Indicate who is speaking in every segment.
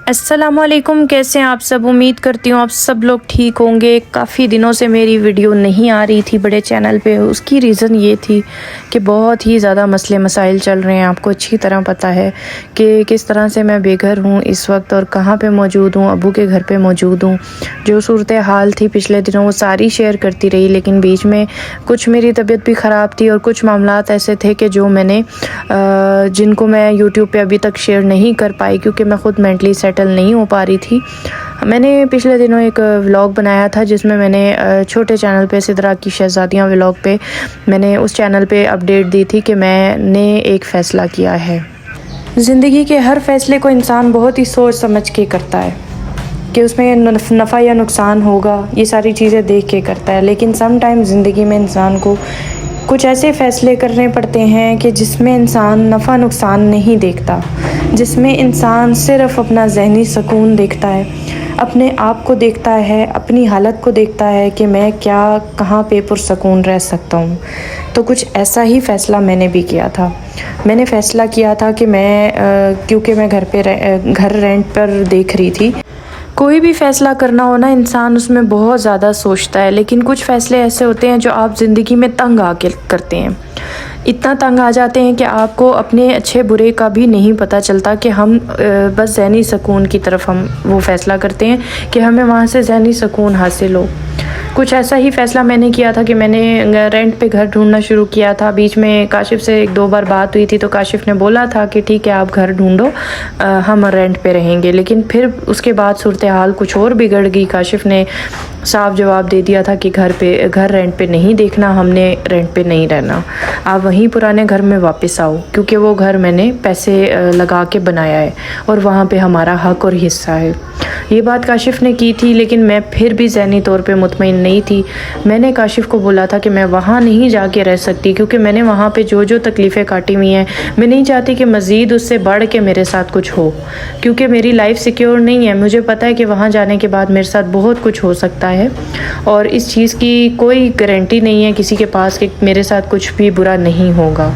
Speaker 1: السلام علیکم، کیسے ہیں آپ سب؟ امید کرتی ہوں آپ سب لوگ ٹھیک ہوں گے۔ کافی دنوں سے میری ویڈیو نہیں آ رہی تھی بڑے چینل پہ۔ اس کی ریزن یہ تھی کہ بہت ہی زیادہ مسئلے مسائل چل رہے ہیں، آپ کو اچھی طرح پتہ ہے کہ کس طرح سے میں بے گھر ہوں اس وقت اور کہاں پہ موجود ہوں، ابو کے گھر پہ موجود ہوں۔ جو صورتحال تھی پچھلے دنوں وہ ساری شیئر کرتی رہی، لیکن بیچ میں کچھ میری طبیعت بھی خراب تھی اور کچھ معاملات ایسے تھے کہ جو میں نے جن کو میں یوٹیوب پہ ابھی تک شیئر نہیں کر پائی کیونکہ میں خود مینٹلی سیٹل نہیں ہو پا رہی تھی۔ میں نے پچھلے دنوں ایک ولاگ بنایا تھا جس میں نے چھوٹے چینل پہ سدرا کی شہزادیاں ولاگ پہ میں نے اس چینل پہ اپڈیٹ دی تھی کہ میں نے ایک فیصلہ کیا ہے۔ زندگی کے ہر فیصلے کو انسان بہت ہی سوچ سمجھ کے کرتا ہے کہ اس میں نفع یا نقصان ہوگا، یہ ساری چیزیں دیکھ کے کرتا ہے، لیکن سم ٹائم زندگی میں انسان کو کچھ ایسے فیصلے کرنے پڑتے ہیں کہ جس میں انسان نفع نقصان نہیں دیکھتا، جس میں انسان صرف اپنا ذہنی سکون دیکھتا ہے، اپنے آپ کو دیکھتا ہے، اپنی حالت کو دیکھتا ہے کہ میں کہاں پہ پرسکون رہ سکتا ہوں۔ تو کچھ ایسا ہی فیصلہ میں نے بھی کیا تھا۔ میں نے فیصلہ کیا تھا کہ کیونکہ میں گھر رینٹ پر دیکھ رہی تھی، کوئی بھی فیصلہ کرنا ہونا انسان اس میں بہت زیادہ سوچتا ہے، لیکن کچھ فیصلے ایسے ہوتے ہیں جو آپ زندگی میں تنگ آ کے کرتے ہیں، اتنا تنگ آ جاتے ہیں کہ آپ کو اپنے اچھے برے کا بھی نہیں پتہ چلتا کہ ہم بس ذہنی سکون کی طرف ہم وہ فیصلہ کرتے ہیں کہ ہمیں وہاں سے ذہنی سکون حاصل ہو۔ کچھ ایسا ہی فیصلہ میں نے کیا تھا کہ میں نے رینٹ پہ گھر ڈھونڈنا شروع کیا تھا۔ بیچ میں کاشف سے ایک دو بار بات ہوئی تھی تو کاشف نے بولا تھا کہ ٹھیک ہے آپ گھر ڈھونڈو، ہم رینٹ پہ رہیں گے، لیکن پھر اس کے بعد صورتحال کچھ اور بگڑ گئی۔ کاشف نے صاف جواب دے دیا تھا کہ گھر رینٹ پہ نہیں دیکھنا، ہم نے رینٹ پہ نہیں رہنا، آپ وہیں پرانے گھر میں واپس آؤ، کیونکہ وہ گھر میں نے پیسے لگا کے بنایا ہے اور وہاں پہ ہمارا حق اور حصہ ہے۔ یہ بات کاشف نے کی تھی، لیکن میں پھر بھی ذہنی طور پہ مطمئن نہیں تھی۔ میں نے کاشف کو بولا تھا کہ میں وہاں نہیں جا کے رہ سکتی، کیونکہ میں نے وہاں پہ جو تکلیفیں کاٹی ہوئی ہیں، میں نہیں چاہتی کہ مزید اس سے بڑھ کے میرے ساتھ کچھ ہو، کیونکہ میری لائف سیکیور نہیں ہے۔ مجھے پتہ ہے کہ وہاں جانے کے بعد میرے ساتھ بہت کچھ ہو سکتا ہے اور اس چیز کی کوئی گارنٹی نہیں ہے کسی کے پاس کہ میرے ساتھ کچھ بھی برا نہیں ہوگا۔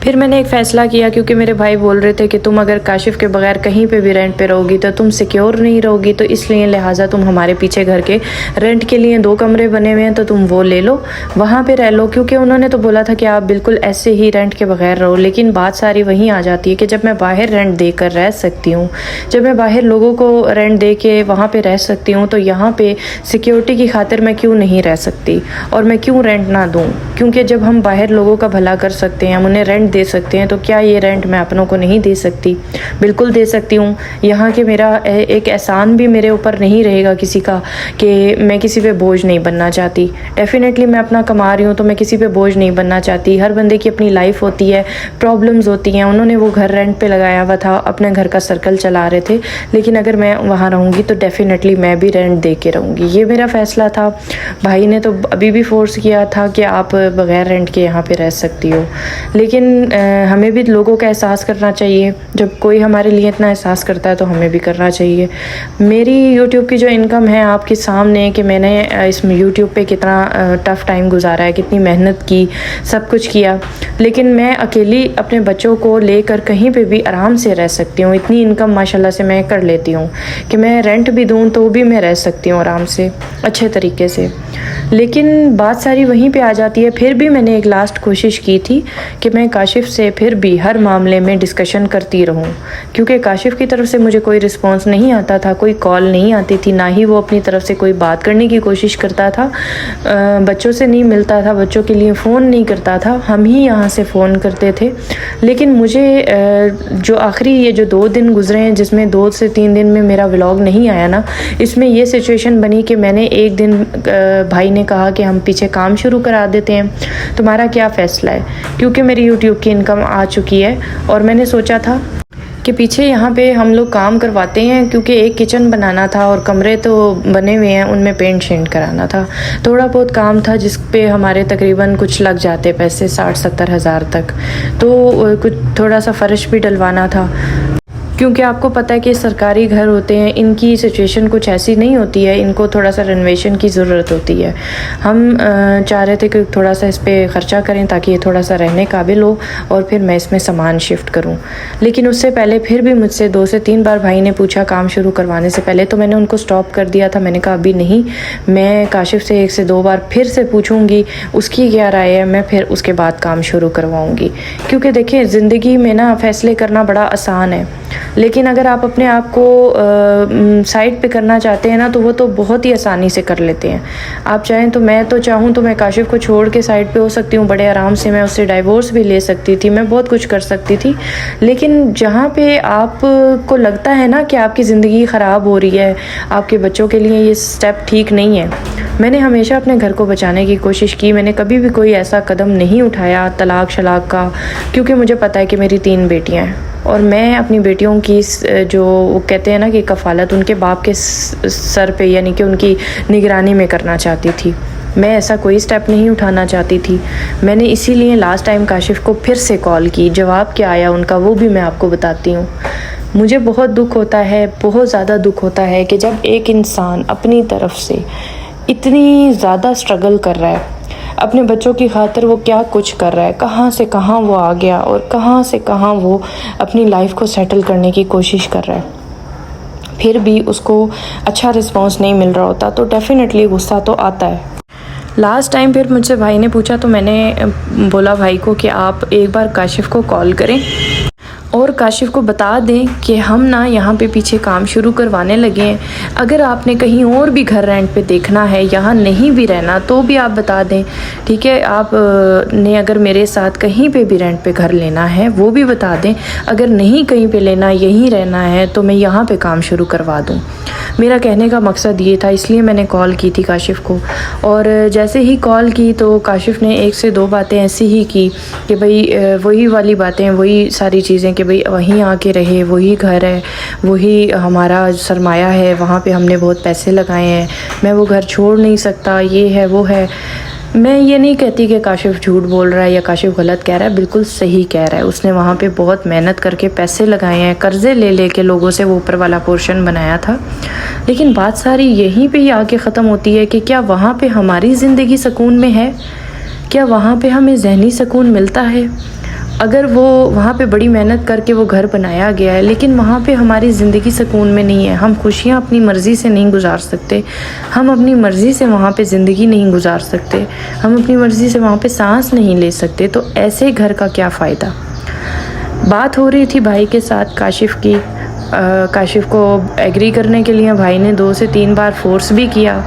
Speaker 1: پھر میں نے ایک فیصلہ کیا، کیونکہ میرے بھائی بول رہے تھے کہ تم اگر کاشف کے بغیر کہیں پہ بھی رینٹ پہ رہو گی تو تم سیکیور نہیں رہو گی، تو اس لیے لہٰذا تم ہمارے پیچھے گھر کے رینٹ کے لیے 2 کمرے بنے ہوئے ہیں تو تم وہ لے لو، وہاں پہ رہ لو، کیونکہ انہوں نے تو بولا تھا کہ آپ بالکل ایسے ہی رینٹ کے بغیر رہو۔ لیکن بات ساری وہیں آ جاتی ہے کہ جب میں باہر رینٹ دے کر رہ سکتی ہوں، جب میں باہر لوگوں کو رینٹ دے کے وہاں پہ رہ سکتی ہوں، تو یہاں پہ سیکیورٹی کی خاطر میں کیوں نہیں رہ سکتی اور میں کیوں رینٹ نہ دوں؟ کیونکہ جب ہم باہر لوگوں کا بھلا کر سکتے ہیں، ہم انہیں رینٹ دے سکتے ہیں، تو کیا یہ رینٹ میں اپنوں کو نہیں دے سکتی؟ بالکل دے سکتی ہوں۔ یہاں کہ میرا ایک احسان بھی میرے اوپر نہیں رہے گا کسی کا، کہ میں کسی پہ بوجھ نہیں بننا چاہتی۔ ڈیفینیٹلی میں اپنا کما رہی ہوں تو میں کسی پہ بوجھ نہیں بننا چاہتی۔ ہر بندے کی اپنی لائف ہوتی ہے، پرابلمز ہوتی ہیں۔ انہوں نے وہ گھر رینٹ پہ لگایا ہوا تھا، اپنے گھر کا سرکل چلا رہے تھے، لیکن اگر میں وہاں رہوں گی تو ڈیفینیٹلی میں بھی رینٹ دے کے رہوں گی۔ یہ میرا فیصلہ تھا۔ بھائی نے تو ابھی بھی فورس کیا تھا کہ آپ بغیر رینٹ کے یہاں پہ رہ سکتی ہو، لیکن ہمیں بھی لوگوں کا احساس کرنا چاہیے۔ جب کوئی ہمارے لیے اتنا احساس کرتا ہے تو ہمیں بھی کرنا چاہیے۔ میری یوٹیوب کی جو انکم ہے آپ کے سامنے، کہ میں نے اس یوٹیوب پہ کتنا ٹف ٹائم گزارا ہے، کتنی محنت کی، سب کچھ کیا، لیکن میں اکیلی اپنے بچوں کو لے کر کہیں پہ بھی آرام سے رہ سکتی ہوں۔ اتنی انکم ماشاءاللہ سے میں کر لیتی ہوں کہ میں رینٹ بھی دوں تو بھی میں رہ سکتی ہوں آرام سے، اچھے طریقے سے۔ لیکن بات ساری وہیں پہ آ جاتی ہے۔ پھر بھی میں نے ایک لاسٹ کوشش کی تھی کہ میں کاشف سے پھر بھی ہر معاملے میں ڈسکشن کرتی رہوں، کیونکہ کاشف کی طرف سے مجھے کوئی رسپانس نہیں آتا تھا، کوئی کال نہیں آتی تھی، نہ ہی وہ اپنی طرف سے کوئی بات کرنے کی کوشش کرتا تھا، بچوں سے نہیں ملتا تھا، بچوں کے لیے فون نہیں کرتا تھا، ہم ہی یہاں سے فون کرتے تھے۔ لیکن مجھے جو آخری یہ جو 2 دن گزرے ہیں، جس میں 2 سے 3 دن میں میرا ولاگ نہیں آیا نا، اس میں یہ سچویشن بنی کہ میں نے ایک دن بھائی نے کہا کہ ہم پیچھے کام شروع کرا دیتے ہیں، تمہارا کیا فیصلہ ہے؟ کیونکہ میری یوٹیوب کی انکم آ چکی ہے اور میں نے سوچا تھا کہ پیچھے یہاں پہ ہم لوگ کام کرواتے ہیں، کیونکہ ایک کچن بنانا تھا اور کمرے تو بنے ہوئے ہیں، ان میں پینٹ شینٹ کرانا تھا، تھوڑا بہت کام تھا جس پہ ہمارے تقریباً کچھ لگ جاتے پیسے 60-70 ہزار تک، تو کچھ تھوڑا سا فرش بھی ڈلوانا تھا۔ کیونکہ آپ کو پتہ ہے کہ سرکاری گھر ہوتے ہیں، ان کی سچویشن کچھ ایسی نہیں ہوتی ہے، ان کو تھوڑا سا رینویشن کی ضرورت ہوتی ہے۔ ہم چاہ رہے تھے کہ تھوڑا سا اس پہ خرچہ کریں تاکہ یہ تھوڑا سا رہنے قابل ہو اور پھر میں اس میں سامان شفٹ کروں۔ لیکن اس سے پہلے پھر بھی مجھ سے 2 سے 3 بار بھائی نے پوچھا کام شروع کروانے سے پہلے، تو میں نے ان کو سٹاپ کر دیا تھا۔ میں نے کہا ابھی نہیں، میں کاشف سے 1 سے 2 بار پھر سے پوچھوں گی اس کی کیا رائے ہے، میں پھر اس کے بعد کام شروع کرواؤں گی۔ کیونکہ دیکھیں زندگی میں نا فیصلے کرنا بڑا آسان ہے، لیکن اگر آپ اپنے آپ کو سائڈ پہ کرنا چاہتے ہیں نا تو وہ تو بہت ہی آسانی سے کر لیتے ہیں۔ آپ چاہیں تو میں چاہوں تو میں کاشف کو چھوڑ کے سائڈ پہ ہو سکتی ہوں بڑے آرام سے، میں اس سے ڈائیورس بھی لے سکتی تھی، میں بہت کچھ کر سکتی تھی۔ لیکن جہاں پہ آپ کو لگتا ہے نا کہ آپ کی زندگی خراب ہو رہی ہے، آپ کے بچوں کے لیے یہ سٹیپ ٹھیک نہیں ہے، میں نے ہمیشہ اپنے گھر کو بچانے کی کوشش کی۔ میں نے کبھی بھی کوئی ایسا قدم نہیں اٹھایا طلاق شلاق کا، کیونکہ مجھے پتہ ہے کہ میری 3 بیٹیاں ہیں اور میں اپنی بیٹیوں کی جو وہ کہتے ہیں نا کہ کفالت ان کے باپ کے سر پہ، یعنی کہ ان کی نگرانی میں کرنا چاہتی تھی۔ میں ایسا کوئی سٹیپ نہیں اٹھانا چاہتی تھی۔ میں نے اسی لیے لاسٹ ٹائم کاشف کو پھر سے کال کی، جواب کیا آیا ان کا وہ بھی میں آپ کو بتاتی ہوں۔ مجھے بہت دکھ ہوتا ہے، بہت زیادہ دکھ ہوتا ہے کہ جب ایک انسان اپنی طرف سے اتنی زیادہ سٹرگل کر رہا ہے، اپنے بچوں کی خاطر وہ کیا کچھ کر رہا ہے، کہاں سے کہاں وہ آ گیا اور کہاں سے کہاں وہ اپنی لائف کو سیٹل کرنے کی کوشش کر رہا ہے، پھر بھی اس کو اچھا رسپانس نہیں مل رہا ہوتا تو ڈیفینیٹلی غصہ تو آتا ہے۔ لاسٹ ٹائم پھر مجھ سے بھائی نے پوچھا تو میں نے بولا بھائی کو کہ آپ ایک بار کاشف کو کال کریں اور کاشف کو بتا دیں کہ ہم نا یہاں پہ پیچھے کام شروع کروانے لگے ہیں، اگر آپ نے کہیں اور بھی گھر رینٹ پہ دیکھنا ہے، یہاں نہیں بھی رہنا تو بھی آپ بتا دیں، ٹھیک ہے؟ آپ نے اگر میرے ساتھ کہیں پہ بھی رینٹ پہ گھر لینا ہے وہ بھی بتا دیں، اگر نہیں کہیں پہ لینا یہیں رہنا ہے تو میں یہاں پہ کام شروع کروا دوں۔ میرا کہنے کا مقصد یہ تھا، اس لیے میں نے کال کی تھی کاشف کو، اور جیسے ہی کال کی تو کاشف نے 1 سے 2 باتیں ایسی ہی کی کہ بھئی وہی والی باتیں، وہی ساری چیزیں کہ بھئی وہیں آ کے رہے، وہی گھر ہے، وہی ہمارا سرمایہ ہے، وہاں پہ ہم نے بہت پیسے لگائے ہیں، میں وہ گھر چھوڑ نہیں سکتا، یہ ہے وہ ہے۔ میں یہ نہیں کہتی کہ کاشف جھوٹ بول رہا ہے یا کاشف غلط کہہ رہا ہے، بالکل صحیح کہہ رہا ہے۔ اس نے وہاں پہ بہت محنت کر کے پیسے لگائے ہیں، قرضے لے کے لوگوں سے وہ اوپر والا پورشن بنایا تھا، لیکن بات ساری یہیں پہ ہی آ کے ختم ہوتی ہے کہ کیا وہاں پہ ہماری زندگی سکون میں ہے؟ کیا وہاں پہ ہمیں ذہنی سکون ملتا ہے؟ اگر وہ وہاں پہ بڑی محنت کر کے وہ گھر بنایا گیا ہے لیکن وہاں پہ ہماری زندگی سکون میں نہیں ہے، ہم خوشیاں اپنی مرضی سے نہیں گزار سکتے، ہم اپنی مرضی سے وہاں پہ زندگی نہیں گزار سکتے، ہم اپنی مرضی سے وہاں پہ سانس نہیں لے سکتے، تو ایسے گھر کا کیا فائدہ؟ بات ہو رہی تھی بھائی کے ساتھ کاشف کی، کاشف کو ایگری کرنے کے لیے بھائی نے 2 سے 3 بار فورس بھی کیا،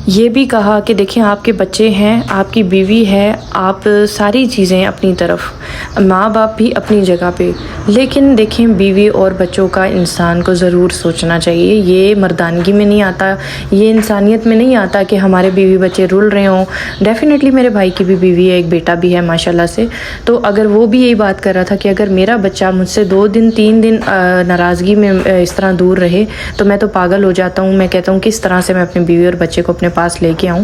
Speaker 1: یہ بھی کہا کہ دیکھیں آپ کے بچے ہیں، آپ کی بیوی ہے، آپ ساری چیزیں اپنی طرف، ماں باپ بھی اپنی جگہ پہ، لیکن دیکھیں بیوی اور بچوں کا انسان کو ضرور سوچنا چاہیے۔ یہ مردانگی میں نہیں آتا، یہ انسانیت میں نہیں آتا کہ ہمارے بیوی بچے رول رہے ہوں۔ ڈیفینیٹلی میرے بھائی کی بھی بیوی ہے، ایک بیٹا بھی ہے ماشاءاللہ سے، تو اگر وہ بھی یہی بات کر رہا تھا کہ اگر میرا بچہ مجھ سے 2 دن 3 دن ناراضگی میں اس طرح دور رہے تو میں تو پاگل ہو جاتا ہوں، میں کہتا ہوں کس طرح سے میں اپنی بیوی اور بچے کو اپنے پاس لے کے آؤں،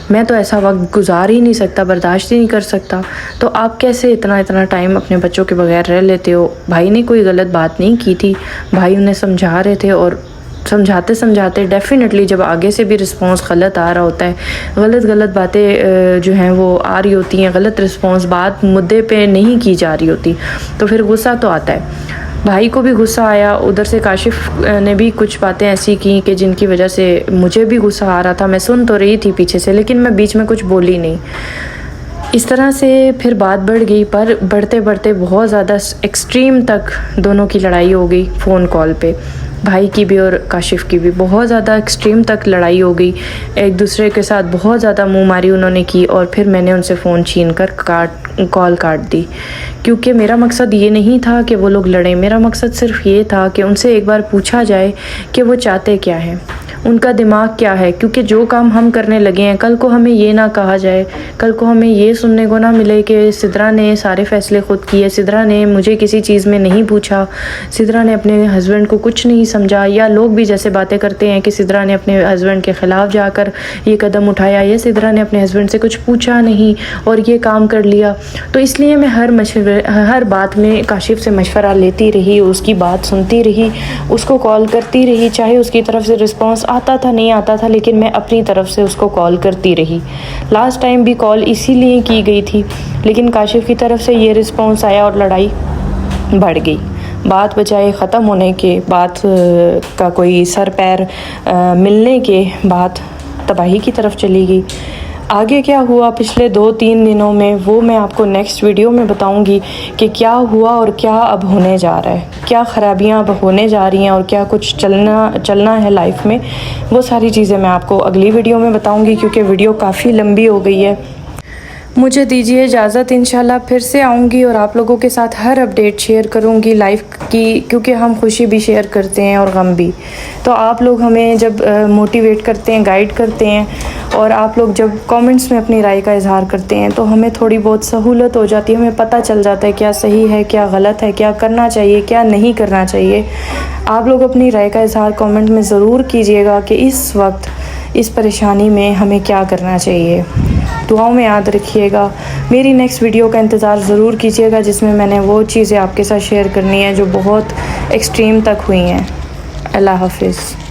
Speaker 1: میں تو ایسا وقت گزار ہی نہیں سکتا، برداشت ہی نہیں کر سکتا، تو آپ کیسے اتنا ٹائم اپنے بچوں کے بغیر رہ لیتے ہو؟ بھائی نے کوئی غلط بات نہیں کی تھی، بھائی انہیں سمجھا رہے تھے، اور سمجھاتے ڈیفینیٹلی جب آگے سے بھی رسپانس غلط آ رہا ہوتا ہے، غلط باتیں جو ہیں وہ آ رہی ہوتی ہیں، غلط رسپانس، بات مدعے پہ نہیں کی جا رہی ہوتی، تو پھر غصہ تو آتا ہے۔ بھائی کو بھی غصہ آیا، ادھر سے کاشف نے بھی کچھ باتیں ایسی کی کہ جن کی وجہ سے مجھے بھی غصہ آ رہا تھا، میں سن تو رہی تھی پیچھے سے لیکن میں بیچ میں کچھ بولی نہیں۔ اس طرح سے پھر بات بڑھ گئی، پر بڑھتے بہت زیادہ ایکسٹریم تک دونوں کی لڑائی ہو گئی، فون کال پہ، بھائی کی بھی اور کاشف کی بھی بہت زیادہ ایکسٹریم تک لڑائی ہو گئی، ایک دوسرے کے ساتھ بہت زیادہ منہ ماری انہوں نے کی، اور پھر میں نے ان سے فون چھین کر کال کاٹ دی، کیونکہ میرا مقصد یہ نہیں تھا کہ وہ لوگ لڑیں، میرا مقصد صرف یہ تھا کہ ان سے ایک بار پوچھا جائے کہ وہ چاہتے کیا ہیں۔ ان کا دماغ کیا ہے، کیونکہ جو کام ہم کرنے لگے ہیں کل کو ہمیں یہ نہ کہا جائے، کل کو ہمیں یہ سننے کو نہ ملے کہ سدرا نے سارے فیصلے خود کیے، سدرا نے مجھے کسی چیز میں نہیں پوچھا، سدرا نے اپنے ہسبینڈ کو کچھ نہیں سمجھا، یا لوگ بھی جیسے باتیں کرتے ہیں کہ سدرا نے اپنے ہسبینڈ کے خلاف جا کر یہ قدم اٹھایا، یا سدرا نے اپنے ہسبینڈ سے کچھ پوچھا نہیں اور یہ کام کر لیا۔ تو اس لیے میں ہر بات میں کاشف سے مشورہ لیتی رہی، اس کی بات سنتی رہی، اس کو کال کرتی رہی، چاہے اس کی طرف سے رسپانس آتا تھا نہیں آتا تھا، لیکن میں اپنی طرف سے اس کو کال کرتی رہی۔ لاسٹ ٹائم بھی کال اسی لیے کی گئی تھی، لیکن کاشف کی طرف سے یہ رسپانس آیا اور لڑائی بڑھ گئی۔ بات بجائے ختم ہونے کے، بات کا کوئی سر پیر ملنے کے، بات تباہی کی طرف چلی گئی۔ آگے کیا ہوا پچھلے 2-3 دنوں میں وہ میں آپ کو نیکسٹ ویڈیو میں بتاؤں گی کہ کیا ہوا اور کیا اب ہونے جا رہا ہے، کیا خرابیاں اب ہونے جا رہی ہیں اور کیا کچھ چلنا ہے لائف میں۔ وہ ساری چیزیں میں آپ کو اگلی ویڈیو میں بتاؤں گی، کیونکہ ویڈیو کافی لمبی ہو گئی ہے۔ مجھے دیجیے اجازت، انشاءاللہ پھر سے آؤں گی اور آپ لوگوں کے ساتھ ہر اپڈیٹ شیئر کروں گی لائف کی، کیونکہ ہم خوشی بھی شیئر کرتے ہیں اور غم بھی۔ تو آپ لوگ ہمیں جب موٹیویٹ کرتے ہیں، گائیڈ کرتے ہیں، اور آپ لوگ جب کامنٹس میں اپنی رائے کا اظہار کرتے ہیں تو ہمیں تھوڑی بہت سہولت ہو جاتی ہے، ہمیں پتہ چل جاتا ہے کیا صحیح ہے، کیا غلط ہے، کیا کرنا چاہیے، کیا نہیں کرنا چاہیے۔ آپ لوگ اپنی رائے کا اظہار کامنٹ میں ضرور کیجیے گا کہ اس وقت اس پریشانی میں ہمیں کیا کرنا چاہیے۔ دعاؤں میں یاد رکھیے گا۔ میری نیکسٹ ویڈیو کا انتظار ضرور کیجیے گا، جس میں نے وہ چیزیں آپ کے ساتھ شیئر کرنی ہیں جو بہت ایکسٹریم تک ہوئی ہیں۔ اللہ حافظ۔